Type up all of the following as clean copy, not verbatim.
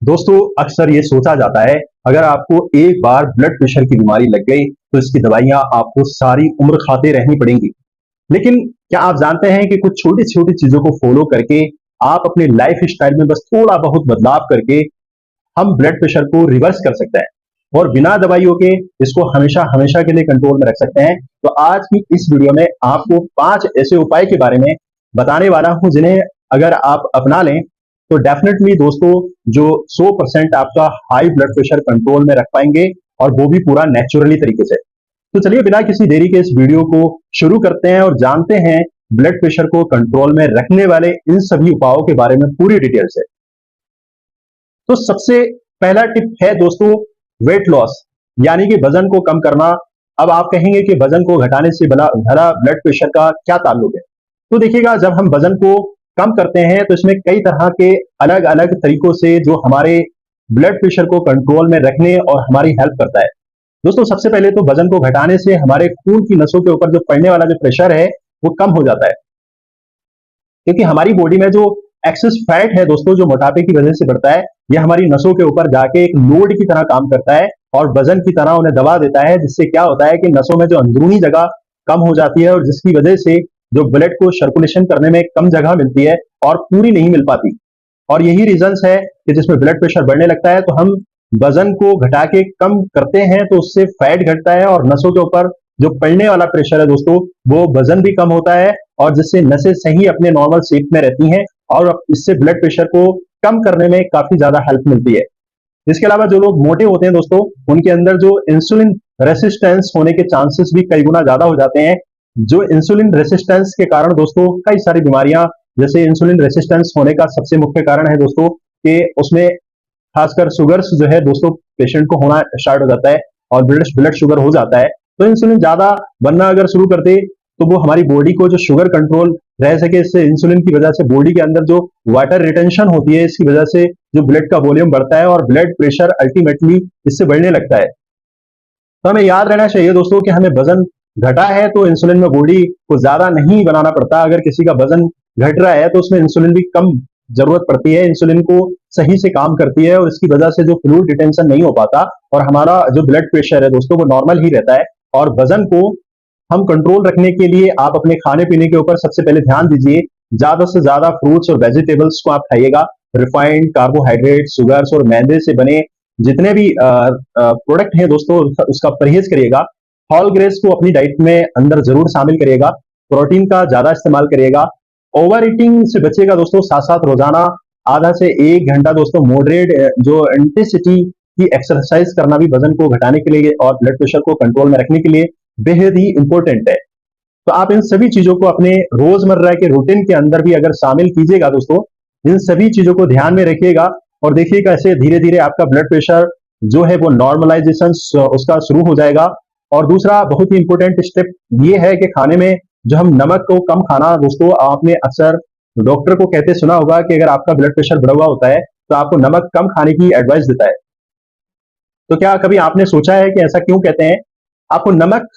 दोस्तों अक्सर ये सोचा जाता है अगर आपको एक बार ब्लड प्रेशर की बीमारी लग गई तो इसकी दवाइयां आपको सारी उम्र खाते रहनी पड़ेंगी। लेकिन क्या आप जानते हैं कि कुछ छोटी छोटी चीजों को फॉलो करके आप अपने लाइफ स्टाइल में बस थोड़ा बहुत बदलाव करके हम ब्लड प्रेशर को रिवर्स कर सकते हैं और बिना दवाइयों के इसको हमेशा हमेशा के लिए कंट्रोल में रख सकते हैं। तो आज की इस वीडियो में आपको 5 ऐसे उपाय के बारे में बताने वाला हूं जिन्हें अगर आप अपना लें तो डेफिनेटली दोस्तों जो 100% आपका हाई ब्लड प्रेशर कंट्रोल में रख पाएंगे और वो भी पूरा नेचुरली तरीके से। तो चलिए बिना किसी देरी के इस वीडियो को शुरू करते हैं और जानते हैं ब्लड प्रेशर को कंट्रोल में रखने वाले इन सभी उपायों के बारे में पूरी डिटेल से। तो सबसे पहला टिप है दोस्तों वेट लॉस, यानी कि वजन को कम करना। अब आप कहेंगे कि वजन को घटाने से भला ब्लड प्रेशर का क्या ताल्लुक है। तो देखिएगा, जब हम वजन को कम करते हैं तो इसमें कई तरह के अलग अलग तरीकों से जो हमारे ब्लड प्रेशर को कंट्रोल में रखने और हमारी हेल्प करता है। दोस्तों सबसे पहले तो वजन को घटाने से हमारे खून की नसों के ऊपर जो पड़ने वाला जो प्रेशर है वो कम हो जाता है, क्योंकि हमारी बॉडी में जो एक्सेस फैट है दोस्तों जो मोटापे की वजह से बढ़ता है, यह हमारी नसों के ऊपर जाके एक लोड की तरह काम करता है और वजन की तरह उन्हें दबा देता है, जिससे क्या होता है कि नसों में जो अंदरूनी जगह कम हो जाती है और जिसकी वजह से जो ब्लड को सर्कुलेशन करने में कम जगह मिलती है और पूरी नहीं मिल पाती। और यही रीजंस है कि जिसमें ब्लड प्रेशर बढ़ने लगता है तो हम वजन को घटा के कम करते हैं तो उससे फैट घटता है और नसों के ऊपर जो पड़ने वाला प्रेशर है दोस्तों वो वजन भी कम होता है और जिससे नसें सही अपने नॉर्मल शेप में रहती हैं और इससे ब्लड प्रेशर को कम करने में काफी ज्यादा हेल्प मिलती है। इसके अलावा जो लोग मोटे होते हैं दोस्तों उनके अंदर जो इंसुलिन रेसिस्टेंस होने के चांसेस भी कई गुना ज्यादा हो जाते हैं। जो इंसुलिन रेसिस्टेंस के कारण दोस्तों कई सारी बीमारियां, जैसे इंसुलिन रेसिस्टेंस होने का सबसे मुख्य कारण है दोस्तों कि उसमें खासकर शुगर्स जो है दोस्तों पेशेंट को होना स्टार्ट हो जाता है और ब्लड शुगर हो जाता है। तो इंसुलिन ज्यादा बनना अगर शुरू कर दे तो वो हमारी बॉडी को जो शुगर कंट्रोल रह सके, इससे इंसुलिन की वजह से बॉडी के अंदर जो वाटर रिटेंशन होती है इसकी वजह से जो ब्लड का वॉल्यूम बढ़ता है और ब्लड प्रेशर अल्टीमेटली इससे बढ़ने लगता है। तो हमें याद रहना चाहिए दोस्तों कि हमें वजन घटा है तो इंसुलिन में बॉडी को ज्यादा नहीं बनाना पड़ता। अगर किसी का वजन घट रहा है तो उसमें इंसुलिन भी कम जरूरत पड़ती है, इंसुलिन को सही से काम करती है और इसकी वजह से जो फ्लूइड रिटेंशन नहीं हो पाता और हमारा जो ब्लड प्रेशर है दोस्तों वो नॉर्मल ही रहता है। और वजन को हम कंट्रोल रखने के लिए आप अपने खाने पीने के ऊपर सबसे पहले ध्यान दीजिए। ज्यादा से ज्यादा फ्रूट्स और वेजिटेबल्स को आप खाइएगा। रिफाइंड कार्बोहाइड्रेट, शुगर्स और मैदे से बने जितने भी प्रोडक्ट हैं दोस्तों उसका परहेज करिएगा। होल ग्रेन्स को अपनी डाइट में अंदर जरूर शामिल करिएगा। प्रोटीन का ज्यादा इस्तेमाल करिएगा। ओवर ईटिंग से बचिएगा दोस्तों। साथ साथ रोजाना आधा से 1 घंटा दोस्तों मॉडरेट जो इंटेंसिटी की एक्सरसाइज करना भी वजन को घटाने के लिए और ब्लड प्रेशर को कंट्रोल में रखने के लिए बेहद ही इंपॉर्टेंट है। तो आप इन सभी चीजों को अपने रोजमर्रा के रूटीन के अंदर भी अगर शामिल कीजिएगा दोस्तों, इन सभी चीजों को ध्यान में रखिएगा और देखिएगा ऐसे धीरे धीरे आपका ब्लड प्रेशर जो है वो नॉर्मलाइजेशन उसका शुरू हो जाएगा। और दूसरा बहुत ही इंपॉर्टेंट स्टेप ये है कि खाने में जो हम नमक को कम खाना दोस्तों, आपने अक्सर डॉक्टर को कहते सुना होगा कि अगर आपका ब्लड प्रेशर बढ़ा हुआ होता है तो आपको नमक कम खाने की एडवाइस देता है। तो क्या कभी आपने सोचा है कि ऐसा क्यों कहते हैं, आपको नमक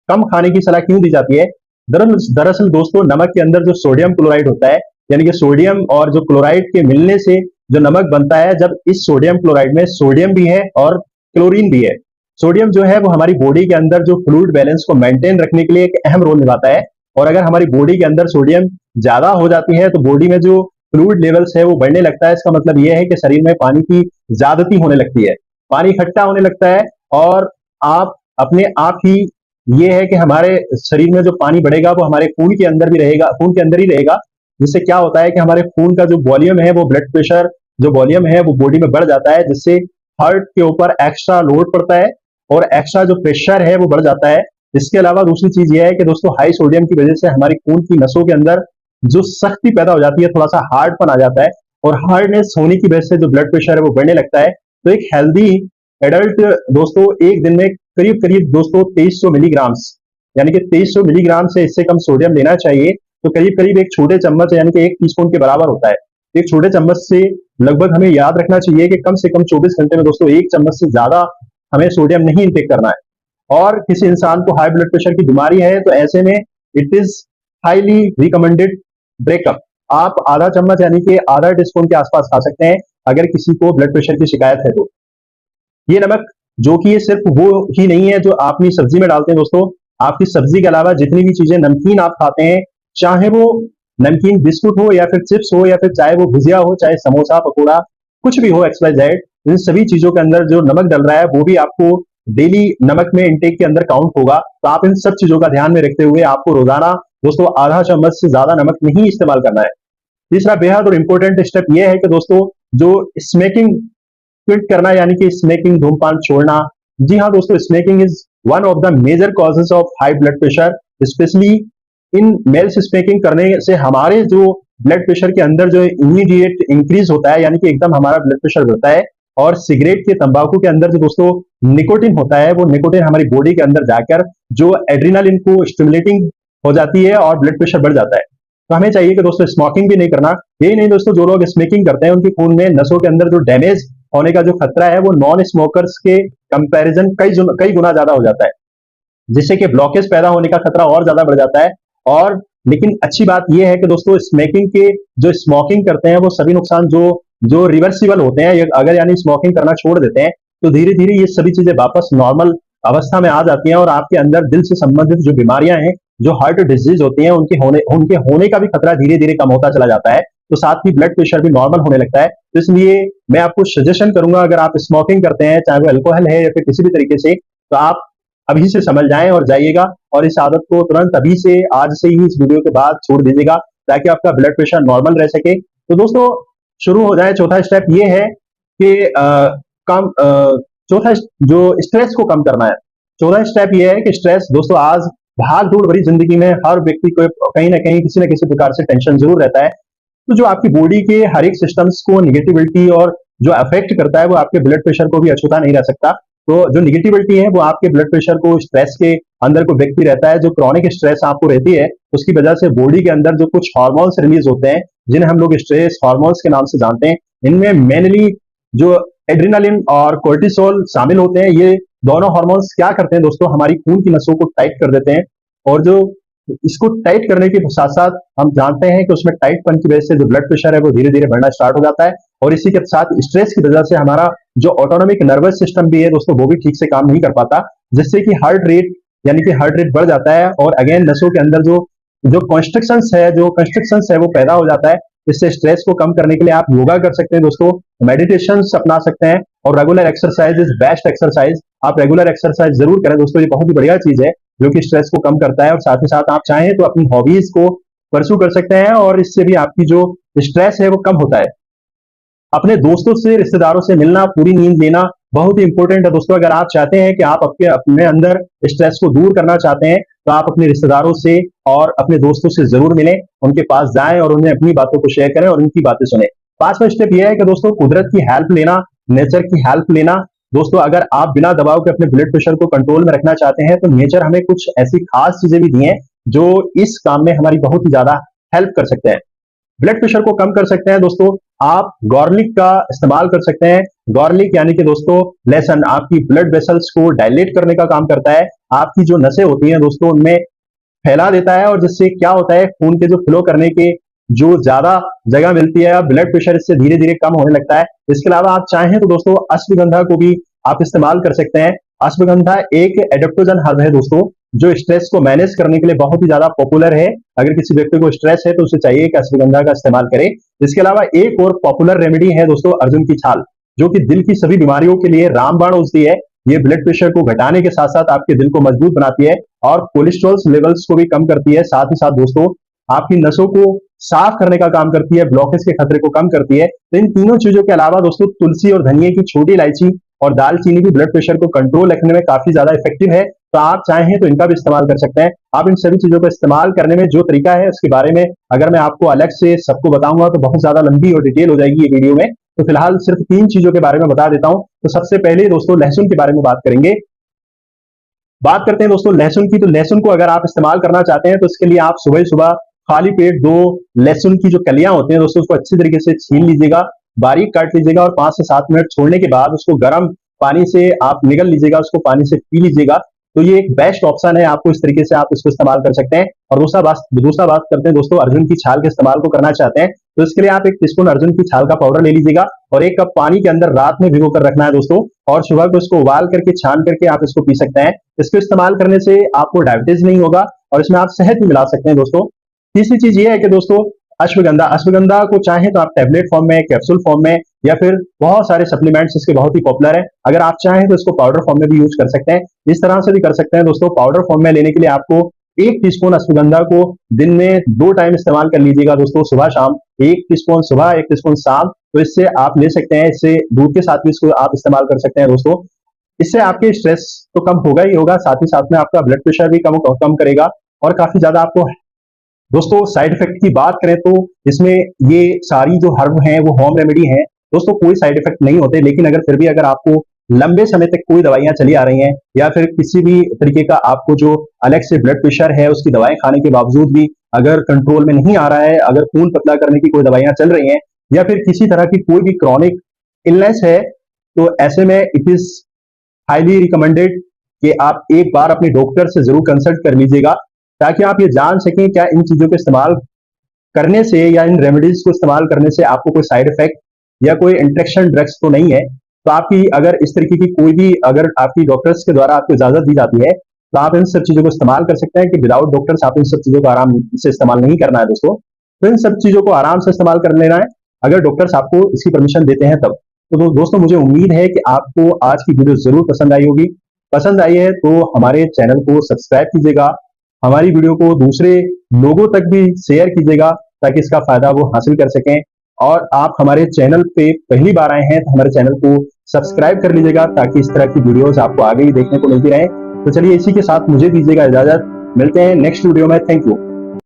कम खाने की सलाह क्यों दी जाती है? दरअसल दोस्तों नमक के अंदर जो सोडियम क्लोराइड होता है, यानी कि सोडियम और जो क्लोराइड के मिलने से जो नमक बनता है, जब इस सोडियम क्लोराइड में सोडियम भी है और क्लोरीन भी है। सोडियम जो है वो हमारी बॉडी के अंदर जो फ्लूइड बैलेंस को मेंटेन रखने के लिए एक अहम रोल निभाता है और अगर हमारी बॉडी के अंदर सोडियम ज्यादा हो जाती है तो बॉडी में जो फ्लूइड लेवल्स है वो बढ़ने लगता है। इसका मतलब यह है कि शरीर में पानी की ज्यादती होने लगती है, पानी इकट्ठा होने लगता है और आप अपने आप ही ये है कि हमारे शरीर में जो पानी बढ़ेगा वो हमारे खून के अंदर भी रहेगा, खून के अंदर ही रहेगा, जिससे क्या होता है कि हमारे खून का जो वॉल्यूम है वो ब्लड प्रेशर जो वॉल्यूम है वो बॉडी में बढ़ जाता है, जिससे हार्ट के ऊपर एक्स्ट्रा लोड पड़ता है और एक्स्ट्रा जो प्रेशर है वो बढ़ जाता है। इसके अलावा दूसरी चीज ये है कि दोस्तों हाई सोडियम की वजह से हमारी खून की नसों के अंदर जो सख्ती पैदा हो जाती है, थोड़ा सा हार्डपन आ जाता है और हार्डनेस होने की वजह से जो ब्लड प्रेशर है वो बढ़ने लगता है। तो एक हेल्दी एडल्ट दोस्तों एक दिन में करीब करीब दोस्तों 2300 मिलीग्राम्स, यानी कि 2300 मिलीग्राम से इससे कम सोडियम लेना चाहिए। तो करीब करीब एक छोटे चम्मच यानी कि 1 टीस्पून के बराबर होता है। एक छोटे चम्मच से लगभग हमें याद रखना चाहिए कि कम से कम 24 घंटे में दोस्तों 1 चम्मच से ज्यादा हमें सोडियम नहीं इंटेक करना है। और किसी इंसान को हाई ब्लड प्रेशर की बीमारी है तो ऐसे में it is highly recommended breakup, आप आधा चम्मच यानी कि आधा टीस्पून के आसपास खा सकते हैं अगर किसी को ब्लड प्रेशर की शिकायत है तो। ये नमक जो कि ये सिर्फ वो ही नहीं है जो आप अपनी सब्जी में डालते हैं दोस्तों, आपकी सब्जी के अलावा जितनी भी चीजें नमकीन आप खाते हैं, चाहे वो नमकीन बिस्कुट हो या फिर चिप्स हो या फिर चाहे वो भुजिया हो, चाहे समोसा पकौड़ा कुछ भी हो एक्स वाई जेड, इन सभी चीजों के अंदर जो नमक डल रहा है वो भी आपको डेली नमक में इनटेक के अंदर काउंट होगा। तो आप इन सब चीजों का ध्यान में रखते हुए आपको रोजाना दोस्तों आधा चम्मच से ज्यादा नमक नहीं इस्तेमाल करना है। तीसरा बेहद और इंपॉर्टेंट स्टेप यह है कि दोस्तों जो स्मोकिंग क्विट करना यानी कि स्मोकिंग धूमपान छोड़ना। जी हाँ दोस्तों, smoking is one of the major causes of high blood pressure, specially in males. Smoking करने से हमारे जो ब्लड प्रेशर के अंदर जो इमीडिएट इंक्रीज होता है यानी कि एकदम हमारा ब्लड प्रेशर बढ़ता है। और सिगरेट के तंबाकू के अंदर जो दोस्तों निकोटिन होता है, वो निकोटिन हमारी बॉडी के अंदर जाकर जो एड्रिनलिन को स्टिमुलेटिंग हो जाती है और ब्लड प्रेशर बढ़ जाता है। तो हमें चाहिए कि दोस्तों स्मोकिंग भी नहीं करना। यही नहीं दोस्तों, जो लोग स्मोकिंग करते हैं उनके खून में नसों के अंदर जो डैमेज होने का जो खतरा है वो नॉन स्मोकर्स के कंपैरिजन कई गुना ज्यादा हो जाता है, जिससे कि ब्लॉकेज पैदा होने का खतरा और ज्यादा बढ़ जाता है। और लेकिन अच्छी बात यह है कि दोस्तों स्मोकिंग के जो स्मोकिंग करते हैं वो सभी नुकसान जो जो रिवर्सिबल होते हैं, अगर यानी स्मोकिंग करना छोड़ देते हैं तो धीरे धीरे ये सभी चीजें वापस नॉर्मल अवस्था में आ जाती हैं और आपके अंदर दिल से संबंधित जो बीमारियां हैं, जो हार्ट डिजीज होती हैं, उनके होने का भी खतरा धीरे धीरे कम होता चला जाता है। तो साथ ही ब्लड प्रेशर भी नॉर्मल होने लगता है। तो इसलिए मैं आपको सजेशन करूंगा, अगर आप स्मोकिंग करते हैं, चाहे वो अल्कोहल है या फिर किसी भी तरीके से, तो आप अभी से समझ जाएं और जाइएगा और इस आदत को तुरंत अभी से आज से ही इस वीडियो के बाद छोड़ दीजिएगा, ताकि आपका ब्लड प्रेशर नॉर्मल रह सके। तो दोस्तों शुरू हो जाए। चौथा स्टेप ये है कि कम चौथा जो स्ट्रेस को कम करना है। चौथा स्टेप ये है कि स्ट्रेस दोस्तों, आज भाग दौड़ भरी जिंदगी में हर व्यक्ति को कहीं ना कहीं किसी न किसी प्रकार से टेंशन जरूर रहता है। तो जो आपकी बॉडी के हर एक सिस्टम्स को निगेटिविटी और जो अफेक्ट करता है वो आपके ब्लड प्रेशर को भी अछूता नहीं रह सकता। तो जो निगेटिविटी है वो आपके ब्लड प्रेशर को स्ट्रेस के अंदर को व्यक्ति रहता है। जो क्रॉनिक स्ट्रेस आपको रहती है उसकी वजह से बॉडी के अंदर जो कुछ हार्मोन्स रिलीज होते हैं, जिन्हें हम लोग स्ट्रेस हार्मोन्स के नाम से जानते हैं, इनमें मेनली जो एड्रिनलिन और कोर्टिसोल शामिल होते हैं। ये दोनों हार्मोन्स क्या करते हैं दोस्तों, हमारी खून की नसों को टाइट कर देते हैं। और जो इसको टाइट करने के साथ साथ हम जानते हैं कि उसमें टाइटपन की वजह से जो ब्लड प्रेशर है वो धीरे धीरे बढ़ना स्टार्ट हो जाता है। और इसी के साथ स्ट्रेस की वजह से हमारा जो ऑटोनॉमिक नर्वस सिस्टम भी है दोस्तों, वो भी ठीक से काम नहीं कर पाता, जिससे कि हार्ट रेट यानी कि हार्ट रेट बढ़ जाता है। और अगेन नसों के अंदर जो जो कंस्ट्रक्शंस है वो पैदा हो जाता है। इससे स्ट्रेस को कम करने के लिए आप योगा कर सकते हैं दोस्तों, मेडिटेशन अपना सकते हैं, और regular exercise is best exercise. आप रेगुलर एक्सरसाइज जरूर करें दोस्तों, ये बहुत ही बढ़िया चीज है जो कि स्ट्रेस को कम करता है। और साथ ही साथ आप चाहें तो अपनी हॉबीज को परस्यू कर सकते हैं और इससे भी आपकी जो स्ट्रेस है वो कम होता है। अपने दोस्तों से, रिश्तेदारों से मिलना, पूरी नींद लेना बहुत ही इंपॉर्टेंट है दोस्तों। अगर आप चाहते हैं कि आप अपने अंदर स्ट्रेस को दूर करना चाहते हैं, तो आप अपने रिश्तेदारों से और अपने दोस्तों से जरूर मिलें, उनके पास जाएं और उन्हें अपनी बातों को शेयर करें और उनकी बातें सुने। पांचवा स्टेप यह है कि दोस्तों कुदरत की हेल्प लेना, नेचर की हेल्प लेना। दोस्तों अगर आप बिना दबाव के अपने ब्लड प्रेशर को कंट्रोल में रखना चाहते हैं, तो नेचर हमें कुछ ऐसी खास चीजें भी दी हैं जो इस काम में हमारी बहुत ही ज्यादा हेल्प कर सकते हैं। ब्लड प्रेशर को कम कर सकते हैं दोस्तों, आप गार्लिक का इस्तेमाल कर सकते हैं। गार्लिक यानी कि दोस्तों लहसुन आपकी ब्लड वेसल्स को डायलेट करने का काम करता है। आपकी जो नसें होती हैं दोस्तों उनमें फैला देता है, और जिससे क्या होता है, खून के जो फ्लो करने के जो ज्यादा जगह मिलती है, ब्लड प्रेशर इससे धीरे धीरे कम होने लगता है। इसके अलावा आप चाहें तो दोस्तों अश्वगंधा को भी आप इस्तेमाल कर सकते हैं। अश्वगंधा एक एडेप्टोजन हर्ब है दोस्तों, जो स्ट्रेस को मैनेज करने के लिए बहुत ही ज्यादा पॉपुलर है। अगर किसी व्यक्ति को स्ट्रेस है तो उसे चाहिए कि अश्वगंधा का इस्तेमाल करे। इसके अलावा एक और पॉपुलर रेमेडी है दोस्तों अर्जुन की छाल, जो कि दिल की सभी बीमारियों के लिए रामबाण औषधि है। ये ब्लड प्रेशर को घटाने के साथ साथ आपके दिल को मजबूत बनाती है और कोलेस्ट्रॉल लेवल्स को भी कम करती है। साथ ही साथ दोस्तों आपकी नसों को साफ करने का काम करती है, ब्लॉकेज के खतरे को कम करती है। तो इन तीनों चीजों के अलावा दोस्तों तुलसी और धनिया की छोटी इलायची और दालचीनी भी ब्लड प्रेशर को कंट्रोल रखने में काफी ज्यादा इफेक्टिव है। तो आप चाहें तो इनका भी इस्तेमाल कर सकते हैं। आप इन सभी चीजों का इस्तेमाल करने में जो तरीका है उसके बारे में अगर मैं आपको अलग से सबको बताऊंगा तो बहुत ज्यादा लंबी और डिटेल हो जाएगी ये वीडियो में। तो फिलहाल सिर्फ 3 चीजों के बारे में बता देता हूं। तो सबसे पहले दोस्तों लहसुन के बारे में बात करेंगे। बात करते हैं दोस्तों लहसुन की। तो लहसुन को अगर आप इस्तेमाल करना चाहते हैं तो इसके लिए आप सुबह सुबह खाली पेट 2 लहसुन की जो कलियां होती हैं दोस्तों उसको अच्छी तरीके से छीन लीजिएगा, बारीक काट लीजिएगा और 5 से 7 मिनट छोड़ने के बाद उसको गर्म पानी से आप निगल लीजिएगा, उसको पानी से पी लीजिएगा। तो ये एक बेस्ट ऑप्शन है, आपको इस तरीके से आप इसको इस्तेमाल कर सकते हैं। और दूसरा बात करते हैं दोस्तों, अर्जुन की छाल के इस्तेमाल को करना चाहते हैं तो इसके लिए आप 1 टीस्पून अर्जुन की छाल का पाउडर ले लीजिएगा और 1 कप पानी के अंदर रात में भिगो कर रखना है दोस्तों, और सुबह को इसको उबाल करके छान करके आप इसको पी सकते हैं। इसको इस्तेमाल करने से आपको डायबिटीज नहीं होगा और इसमें आप शहद भी मिला सकते हैं दोस्तों। तीसरी चीज ये है कि दोस्तों, अश्वगंधा को चाहें तो आप टैबलेट फॉर्म में, कैप्सूल फॉर्म में, या फिर बहुत सारे सप्लीमेंट्स इसके बहुत ही पॉपुलर है। अगर आप चाहें तो इसको पाउडर फॉर्म में भी यूज कर सकते हैं, इस तरह से भी कर सकते हैं दोस्तों। पाउडर फॉर्म में लेने के लिए आपको 1 टीस्पून अश्वगंधा को दिन में 2 टाइम इस्तेमाल कर लीजिएगा दोस्तों, सुबह शाम। 1 टीस्पून सुबह, 1 टीस्पून शाम। तो इससे आप ले सकते हैं, इससे दूध के साथ भी इसको आप इस्तेमाल कर सकते हैं दोस्तों। इससे आपके स्ट्रेस तो कम होगा ही होगा, साथ ही साथ में आपका ब्लड प्रेशर भी कम करेगा और काफी ज्यादा आपको। दोस्तों साइड इफेक्ट की बात करें तो इसमें ये सारी जो हर्ब हैं वो होम रेमेडी हैं दोस्तों, कोई साइड इफेक्ट नहीं होते। लेकिन अगर फिर भी अगर आपको लंबे समय तक कोई दवाइयां चली आ रही हैं या फिर किसी भी तरीके का आपको जो अलग से ब्लड प्रेशर है उसकी दवाएं खाने के बावजूद भी अगर कंट्रोल में नहीं आ रहा है, अगर खून पतला करने की कोई दवाइयां चल रही हैं या फिर किसी तरह की कोई भी क्रॉनिक इलनेस है, तो ऐसे में इट इज हाईली रिकमेंडेड कि आप एक बार अपने डॉक्टर से जरूर कंसल्ट कर लीजिएगा, ताकि आप ये जान सकें क्या इन चीजों के इस्तेमाल करने से या इन रेमेडीज को इस्तेमाल करने से आपको कोई साइड इफेक्ट या कोई इंट्रेक्शन ड्रग्स तो नहीं है। तो आपकी अगर इस तरीके की कोई भी, अगर आपकी डॉक्टर्स के द्वारा आपको इजाजत दी जाती है तो आप इन सब चीजों को इस्तेमाल कर सकते हैं, कि विदाउट डॉक्टर्स आप इन सब चीजों को आराम से इस्तेमाल नहीं करना है दोस्तों। तो इन सब चीजों को आराम से इस्तेमाल कर लेना है, अगर डॉक्टर्स आपको इसकी परमिशन देते हैं तब। तो दोस्तों मुझे उम्मीद है कि आपको आज की वीडियो जरूर पसंद आई होगी। पसंद आई है तो हमारे चैनल को सब्सक्राइब कीजिएगा, हमारी वीडियो को दूसरे लोगों तक भी शेयर कीजिएगा ताकि इसका फायदा वो हासिल कर सकें। और आप हमारे चैनल पे पहली बार आए हैं तो हमारे चैनल को सब्सक्राइब कर लीजिएगा ताकि इस तरह की वीडियोस आपको आगे ही देखने को मिलती रहे। तो चलिए इसी के साथ मुझे दीजिएगा इजाजत, मिलते हैं नेक्स्ट वीडियो में। Thank you.